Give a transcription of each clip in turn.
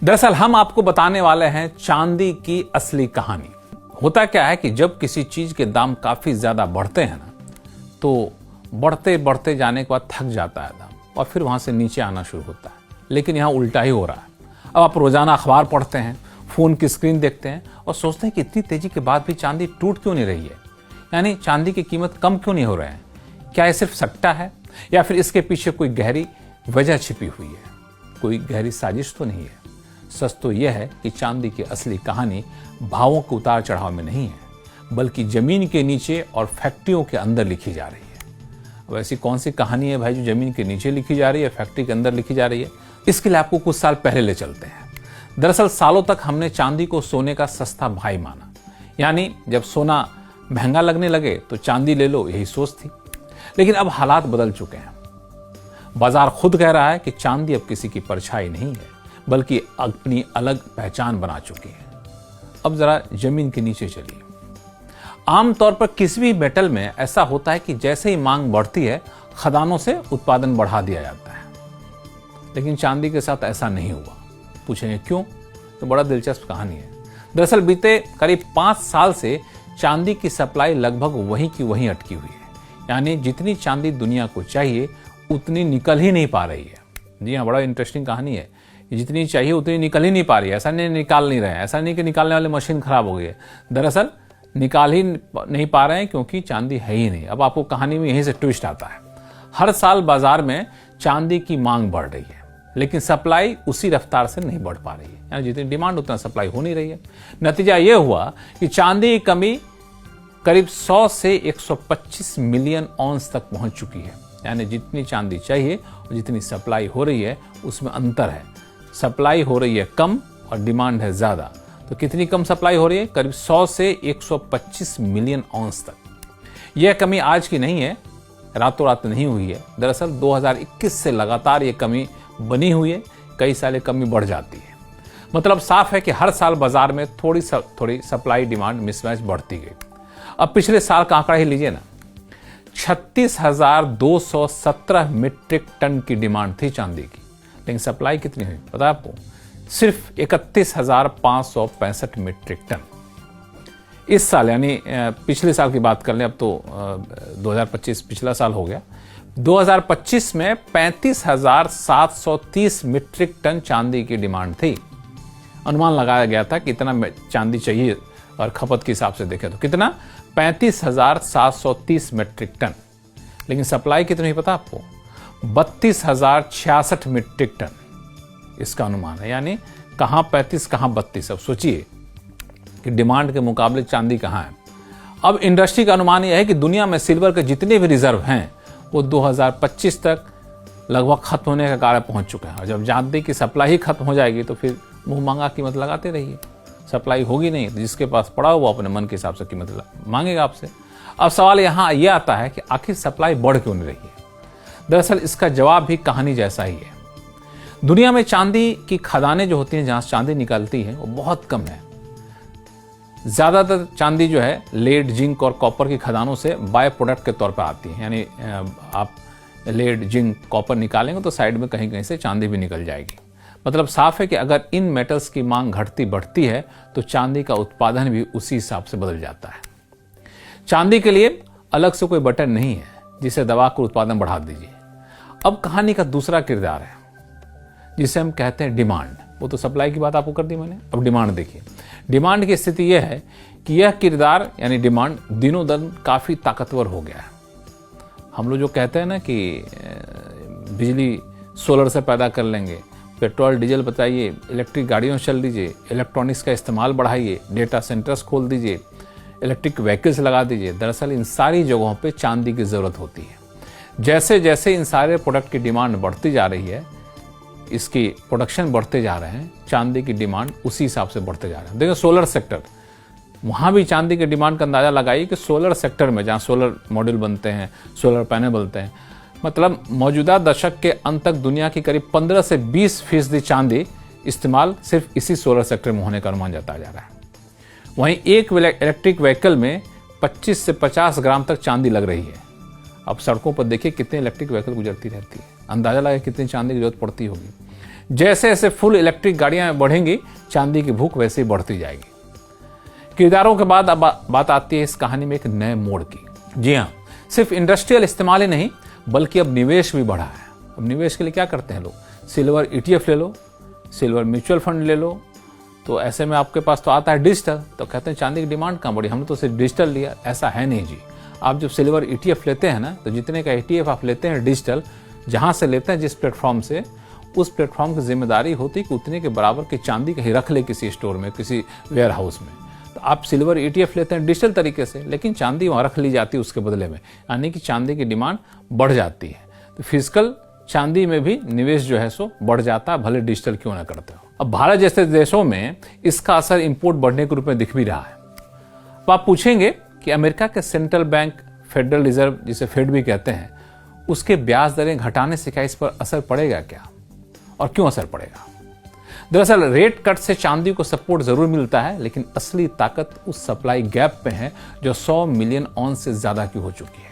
दरअसल हम आपको बताने वाले हैं चांदी की असली कहानी। होता क्या है कि जब किसी चीज के दाम काफी ज्यादा बढ़ते हैं ना, तो बढ़ते बढ़ते जाने के बाद थक जाता है दाम और फिर वहां से नीचे आना शुरू होता है। लेकिन यहाँ उल्टा ही हो रहा है। अब आप रोजाना अखबार पढ़ते हैं, फोन की स्क्रीन देखते हैं और सोचते हैं कि इतनी तेजी के बाद भी चांदी टूट क्यों नहीं रही है, यानी चांदी की कीमत कम क्यों नहीं हो रहे हैं। क्या ये सिर्फ सट्टा है या फिर इसके पीछे कोई गहरी वजह छिपी हुई है, कोई गहरी साजिश तो नहीं है। सच तो यह है कि चांदी की असली कहानी भावों के उतार चढ़ाव में नहीं है, बल्कि जमीन के नीचे और फैक्ट्रियों के अंदर लिखी जा रही है। अब ऐसी कौन सी कहानी है भाई जो जमीन के नीचे लिखी जा रही है, फैक्ट्री के अंदर लिखी जा रही है? इसके लिए आपको कुछ साल पहले ले चलते हैं। दरअसल सालों तक हमने चांदी को सोने का सस्ता भाई माना, यानी जब सोना महंगा लगने लगे तो चांदी ले लो, यही सोच थी। लेकिन अब हालात बदल चुके हैं। बाजार खुद कह रहा है कि चांदी अब किसी की परछाई नहीं है, बल्कि अपनी अलग पहचान बना चुकी है। अब जरा जमीन के नीचे चलिए। आमतौर पर किसी भी मेटल में ऐसा होता है कि जैसे ही मांग बढ़ती है, खदानों से उत्पादन बढ़ा दिया जाता है। लेकिन चांदी के साथ ऐसा नहीं हुआ। पूछेंगे क्यों? तो बड़ा दिलचस्प कहानी है। दरअसल बीते करीब 5 साल से चांदी की सप्लाई लगभग वहीं की वहीं अटकी हुई है, यानी जितनी चांदी दुनिया को चाहिए उतनी निकल ही नहीं पा रही है। जी हाँ, बड़ा इंटरेस्टिंग कहानी है। जितनी चाहिए उतनी निकल ही नहीं पा रही है। ऐसा नहीं निकाल नहीं रहे हैं, ऐसा नहीं कि निकालने वाली मशीन खराब हो गई है। दरअसल निकाल ही नहीं पा रहे हैं क्योंकि चांदी है ही नहीं। अब आपको कहानी में यहीं से ट्विस्ट आता है। हर साल बाजार में चांदी की मांग बढ़ रही है, लेकिन सप्लाई उसी रफ्तार से नहीं बढ़ पा रही है, यानी जितनी डिमांड उतना सप्लाई हो नहीं रही है। नतीजा यह हुआ कि चांदी की कमी करीब 100 से 125 मिलियन ऑन्स तक पहुंच चुकी है। यानी जितनी चांदी चाहिए और जितनी सप्लाई हो रही है उसमें अंतर है। सप्लाई हो रही है कम और डिमांड है ज्यादा। तो कितनी कम सप्लाई हो रही है? करीब 100 से 125 मिलियन ऑन्स तक। यह कमी आज की नहीं है, रातों रात नहीं हुई है। दरअसल 2021 से लगातार ये कमी बनी हुई है। कई साल कमी बढ़ जाती है। मतलब साफ है कि हर साल बाजार में थोड़ी सप्लाई डिमांड मिसमैच बढ़ती गई। अब पिछले साल का आंकड़ा ही लीजिए ना, 36,217 मीट्रिक टन की डिमांड थी चांदी की, लेकिन सप्लाई कितनी हुई पता है आपको? सिर्फ 31,565 मीट्रिक टन। इस साल यानी पिछले साल की बात कर लें, अब तो 2025 पिछला साल हो गया। 2025 में 35,730 मीट्रिक टन चांदी की डिमांड थी। अनुमान लगाया गया था कि इतना चांदी चाहिए, और खपत के हिसाब से देखें तो कितना? 35,730 मीट्रिक टन। लेकिन सप्लाई कितनी हुई पता आपको? 32,066 मीट्रिक टन इसका अनुमान है। यानी कहां 35 कहां 32। अब सोचिए कि डिमांड के मुकाबले चांदी कहां है। अब इंडस्ट्री का अनुमान यह है कि दुनिया में सिल्वर के जितने भी रिजर्व हैं वो 2025 तक लगभग खत्म होने का कार्य पहुंच चुके हैं। और जब चांदी की सप्लाई ही खत्म हो जाएगी तो फिर मुंह मांगा कीमत लगाते रहिए। सप्लाई होगी नहीं तो जिसके पास पड़ा हो वो अपने मन के हिसाब से कीमत मांगेगा आपसे। अब सवाल यहाँ यह आता है कि आखिर सप्लाई बढ़ क्यों नहीं रही है? दरअसल इसका जवाब भी कहानी जैसा ही है। दुनिया में चांदी की खदानें जो होती हैं, जहां चांदी निकलती है, वो बहुत कम है। ज्यादातर चांदी जो है लेड, जिंक और कॉपर की खदानों से बाय प्रोडक्ट के तौर पर आती है। यानी आप लेड, जिंक, कॉपर निकालेंगे तो साइड में कहीं कहीं से चांदी भी निकल जाएगी। मतलब साफ है कि अगर इन मेटल्स की मांग घटती बढ़ती है तो चांदी का उत्पादन भी उसी हिसाब से बदल जाता है। चांदी के लिए अलग से कोई बटन नहीं है जिसे दबाकर उत्पादन बढ़ा दीजिए। अब कहानी का दूसरा किरदार है जिसे हम कहते हैं डिमांड। वो तो सप्लाई की बात आपको कर दी मैंने, अब डिमांड देखिए। डिमांड की स्थिति यह है कि यह किरदार यानी डिमांड दिनों दिन काफी ताकतवर हो गया है। हम लोग जो कहते हैं ना कि बिजली सोलर से पैदा कर लेंगे, पेट्रोल डीजल बताइए, इलेक्ट्रिक गाड़ियों से चल दीजिए, इलेक्ट्रॉनिक्स का इस्तेमाल बढ़ाइए, डेटा सेंटर्स खोल दीजिए, इलेक्ट्रिक व्हीकल्स लगा दीजिए। दरअसल इन सारी जगहों पे चांदी की जरूरत होती है। जैसे जैसे इन सारे प्रोडक्ट की डिमांड बढ़ती जा रही है, इसकी प्रोडक्शन बढ़ते जा रहे हैं, चांदी की डिमांड उसी हिसाब से बढ़ते जा रहे हैं। देखिए सोलर सेक्टर, वहां भी चांदी की डिमांड का अंदाजा लगाइए कि सोलर सेक्टर में जहां सोलर मॉड्यूल बनते हैं, सोलर पैनल बनते हैं, मतलब मौजूदा दशक के अंत तक दुनिया की करीब 15 से 20% चांदी इस्तेमाल सिर्फ इसी सोलर सेक्टर में होने का अनुमान जताया जा रहा है। वहीं एक इलेक्ट्रिक व्हीकल में 25 से 50 ग्राम तक चांदी लग रही है। अब सड़कों पर देखिए कितने इलेक्ट्रिक व्हीकल गुजरती रहती है, अंदाजा लगा कितनी चांदी की जरूरत पड़ती होगी। जैसे जैसे फुल इलेक्ट्रिक गाड़ियां बढ़ेंगी, चांदी की भूख वैसे ही बढ़ती जाएगी। किरदारों के बाद अब बात आती है इस कहानी में एक नए मोड़ की। जी हाँ, सिर्फ इंडस्ट्रियल इस्तेमाल ही नहीं बल्कि अब निवेश भी बढ़ा है। अब निवेश के लिए क्या करते हैं लोग, सिल्वर ETF ले लो, सिल्वर म्यूचुअल फंड ले लो। तो ऐसे में आपके पास तो आता है डिजिटल, तो कहते हैं चांदी की डिमांड कहाँ बढ़ी, हमने तो सिर्फ डिजिटल लिया। ऐसा है नहीं जी। आप जब सिल्वर ETF लेते हैं ना, तो जितने का ETF आप लेते हैं डिजिटल, जहाँ से लेते हैं जिस प्लेटफॉर्म से, उस प्लेटफॉर्म की जिम्मेदारी होती है कि उतने के बराबर की चांदी कहीं रख ले किसी स्टोर में, किसी वेयर हाउस में। तो आप सिल्वर ETF लेते हैं डिजिटल तरीके से, लेकिन चांदी वहाँ रख ली जाती है उसके बदले में, यानी कि चांदी की डिमांड बढ़ जाती है। तो फिजिकल चांदी में भी निवेश जो है सो बढ़ जाता है, भले डिजिटल क्यों ना करते हो। अब भारत जैसे देशों में इसका असर इंपोर्ट बढ़ने के रूप में दिख भी रहा है। तो आप पूछेंगे कि अमेरिका के सेंट्रल बैंक फेडरल रिजर्व, जिसे फेड भी कहते हैं, उसके ब्याज दरें घटाने से क्या इस पर असर पड़ेगा क्या, और क्यों असर पड़ेगा? दरअसल रेट कट से चांदी को सपोर्ट जरूर मिलता है, लेकिन असली ताकत उस सप्लाई गैप में है जो 100 मिलियन ऑन्स से ज्यादा की हो चुकी है।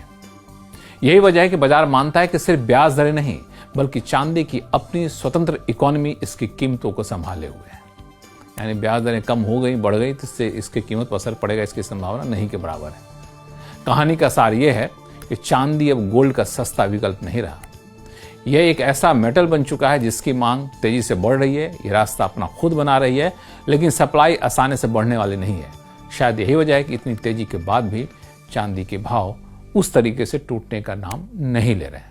यही वजह है कि बाजार मानता है कि सिर्फ ब्याज दरें नहीं बल्कि चांदी की अपनी स्वतंत्र इकोनॉमी इसकी कीमतों को संभाले हुए है। यानी ब्याज दरें कम हो गई, बढ़ गई, तो इससे इसकी कीमत पर असर पड़ेगा, इसकी संभावना नहीं के बराबर है। कहानी का सार यह है कि चांदी अब गोल्ड का सस्ता विकल्प नहीं रहा। यह एक ऐसा मेटल बन चुका है जिसकी मांग तेजी से बढ़ रही है। ये रास्ता अपना खुद बना रही है, लेकिन सप्लाई आसानी से बढ़ने वाली नहीं है। शायद यही वजह है कि इतनी तेजी के बाद भी चांदी के भाव उस तरीके से टूटने का नाम नहीं ले रहे हैं।